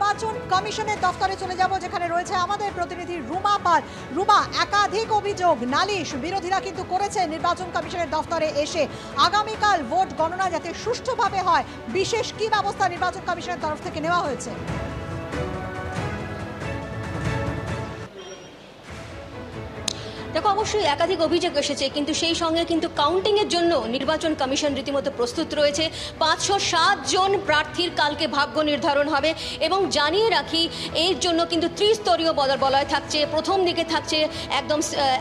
নির্বাচন কমিশনের দফতরে চলে যাব, যেখানে রয়েছে আমাদের প্রতিনিধি রুমা পাল। রুমা, একাধিক অভিযোগ, নালিশ বিরোধীরা কিন্তু করেছে নির্বাচন কমিশনের দফতরে এসে। আগামীকাল ভোট গণনা যাতে সুষ্ঠুভাবে হয়, বিশেষ কি ব্যবস্থা নির্বাচন কমিশনের তরফ থেকে নেওয়া হয়েছে? দেখো, অবশ্যই একাধিক অভিযোগ এসেছে, কিন্তু সেই সঙ্গে কিন্তু কাউন্টিং এর জন্য নির্বাচন কমিশন রীতিমতো প্রস্তুত রয়েছে। 507 জন প্রার্থীর কালকে ভাগ্য নির্ধারণ হবে এবং জানিয়ে রাখি এর জন্য কিন্তু ত্রিস্তরীয় বলয় থাকছে। প্রথম দিকে থাকছে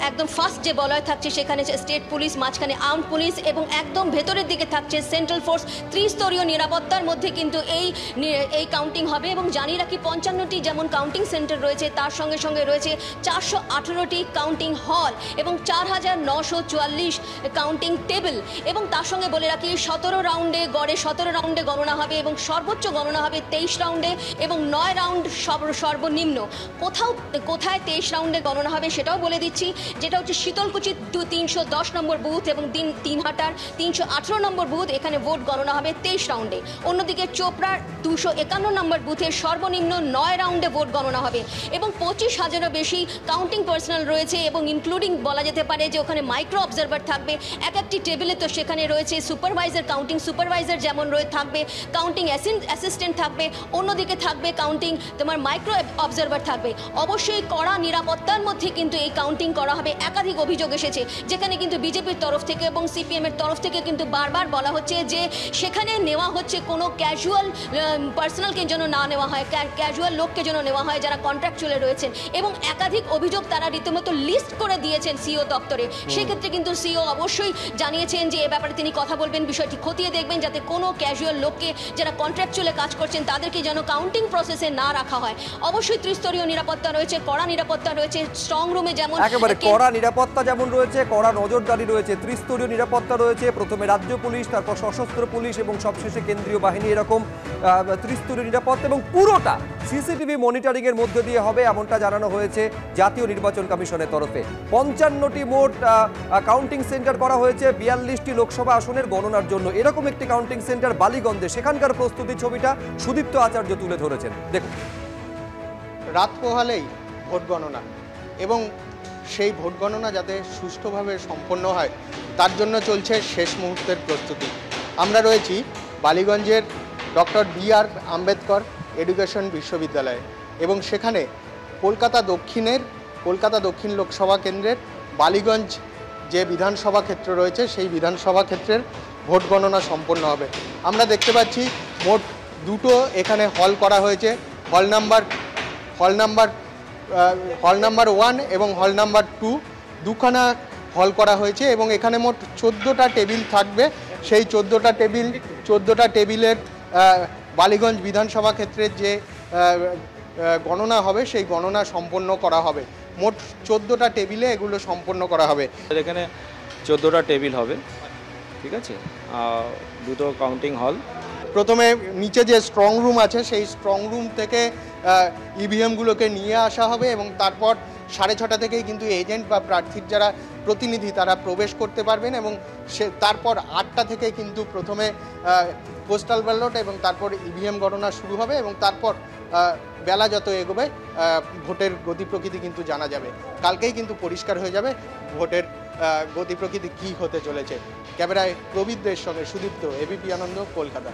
একদম ফার্স্ট যে বলয় থাকছে সেখানে স্টেট পুলিশ, মাঝখানে আর্মড পুলিশ এবং একদম ভেতরের দিকে থাকছে সেন্ট্রাল ফোর্স। ত্রিস্তরীয় নিরাপত্তার মধ্যে কিন্তু এই কাউন্টিং হবে এবং জানিয়ে রাখি 55টি যেমন কাউন্টিং সেন্টার রয়েছে, তার সঙ্গে সঙ্গে রয়েছে 418টি কাউন্টিং হল এবং 4944 কাউন্টিং টেবিল। এবং তার সঙ্গে বলে রাখি 17 রাউন্ডে গণনা হবে এবং সর্বোচ্চ গণনা হবে 23 রাউন্ডে এবং 9 রাউন্ড সর্বনিম্ন। কোথায় 23 রাউন্ডে গণনা হবে সেটাও বলে দিচ্ছি, যেটা হচ্ছে শীতলকুচি 310 নম্বর বুথ এবং দিনহাটার 318 নম্বর বুথ। এখানে ভোট গণনা হবে 23 রাউন্ডে। অন্যদিকে চোপড়ার 251 নম্বর বুথে সর্বনিম্ন 9 রাউন্ডে ভোট গণনা হবে এবং 25,000-এরও বেশি কাউন্টিং পার্সোনাল রয়েছে এবং ইনক্লুডিং বলা যেতে পারে যে ওখানে মাইক্রো অবজারভার থাকবে এক একটি টেবিলে। তো সেখানে রয়েছে সুপারভাইজার, কাউন্টিং সুপারভাইজার যেমন থাকবে, কাউন্টিং অ্যাসিস্ট্যান্ট থাকবে, অন্যদিকে থাকবে কাউন্টিং মাইক্রো অবজারভার থাকবে। অবশ্যই কড়া নিরাপত্তার মধ্যে কিন্তু এই কাউন্টিং করা হবে। একাধিক অভিযোগ এসেছে, যেখানে কিন্তু বিজেপির তরফ থেকে এবং সিপিএম এর তরফ থেকে কিন্তু বারবার বলা হচ্ছে যে সেখানে নেওয়া হচ্ছে কোনো ক্যাজুয়াল পার্সোনালকে যেন না নেওয়া হয়, ক্যাজুয়াল লোককে যেন নেওয়া হয় যারা কন্ট্রাকচুয়ালে রয়েছেন। এবং একাধিক অভিযোগ তারা রীতিমতো লিস্ট করে দিয়েছেন সিও দপ্তরে। সেক্ষেত্রে কিন্তু সিও অবশ্যই জানিয়েছেন যে এ ব্যাপারে তিনি কথা বলবেন, বিষয়টি খতিয়ে দেখবেন যাতে কোনো ক্যাজুয়াল লোককে যারা কন্ট্রাকচুয়ালে কাজ করছেন তাদেরকে যেন কাউন্টিং প্রসেসে না রাখা হয়। অবশ্যই ত্রিস্তরীয় নিরাপত্তা রয়েছে, কড়া নিরাপত্তা রয়েছে। স্ট্রং রুমে যেমন একেবারে কড়া নিরাপত্তা যেমন রয়েছে, কড়া নজরদারি রয়েছে, ত্রিস্তরীয় নিরাপত্তা রয়েছে। প্রথমে রাজ্য পুলিশ, তারপর সশস্ত্র পুলিশ এবং সবশেষে কেন্দ্রীয় বাহিনী, এরকম ত্রিস্তরীয় নিরাপত্তা এবং পুরোটা সিসিটিভি মনিটরিং এর মধ্যে দিয়ে হবে, এমনটা জানানো হয়েছে জাতীয় নির্বাচন কমিশনের তরফে। 55টি মোট কাউন্টিং সেন্টার করা হয়েছে 42টি লোকসভা আসনের গণনার জন্য। এরকম একটি কাউন্টিং সেন্টার বালিগঞ্জে, সেখানকার প্রস্তুতি ছবিটা সুদীপ্ত আচার্য তুলে ধরেছেন, দেখুন। রাত পোহালেই ভোট গণনা এবং সেই ভোট গণনা যাতে সুষ্ঠুভাবে সম্পন্ন হয় তার জন্য চলছে শেষ মুহূর্তের প্রস্তুতি। আমরা রয়েছি বালিগঞ্জের ডক্টর বি.আর. আম্বেদকর এডুকেশন বিশ্ববিদ্যালয়ে এবং সেখানে কলকাতা দক্ষিণ লোকসভা কেন্দ্রের বালিগঞ্জ যে বিধানসভা ক্ষেত্র রয়েছে সেই বিধানসভা ক্ষেত্রের ভোট গণনা সম্পন্ন হবে। আমরা দেখতে পাচ্ছি মোট দুটো এখানে হল করা হয়েছে, হল নাম্বার 1 এবং হল নাম্বার 2, দুখানা হল করা হয়েছে এবং এখানে মোট 14টা টেবিল থাকবে। সেই 14টা টেবিলের বালিগঞ্জ বিধানসভা ক্ষেত্রের যে গণনা হবে সেই গণনা সম্পন্ন করা হবে। মোট 14টা টেবিলে এগুলো সম্পন্ন করা হবে। এখানে 14টা টেবিল হবে, ঠিক আছে, দুটো কাউন্টিং হল। প্রথমে নিচে যে স্ট্রং রুম আছে সেই স্ট্রং রুম থেকে ইভিএমগুলোকে নিয়ে আসা হবে এবং তারপর 6:30 থেকেই কিন্তু এজেন্ট বা প্রার্থীর যারা প্রতিনিধি তারা প্রবেশ করতে পারবেন এবং তারপর 8টা থেকে কিন্তু প্রথমে পোস্টাল ব্যালট এবং তারপর ইভিএম গণনা শুরু হবে এবং তারপর বেলা যত এগোবে ভোটের গতি প্রকৃতি কিন্তু জানা যাবে। কালকেই কিন্তু পরিষ্কার হয়ে যাবে ভোটের গতি প্রকৃতি কী হতে চলেছে। ক্যামেরায় প্রবীরদের সঙ্গে সুদীপ্ত, এবিপি আনন্দ, কলকাতা।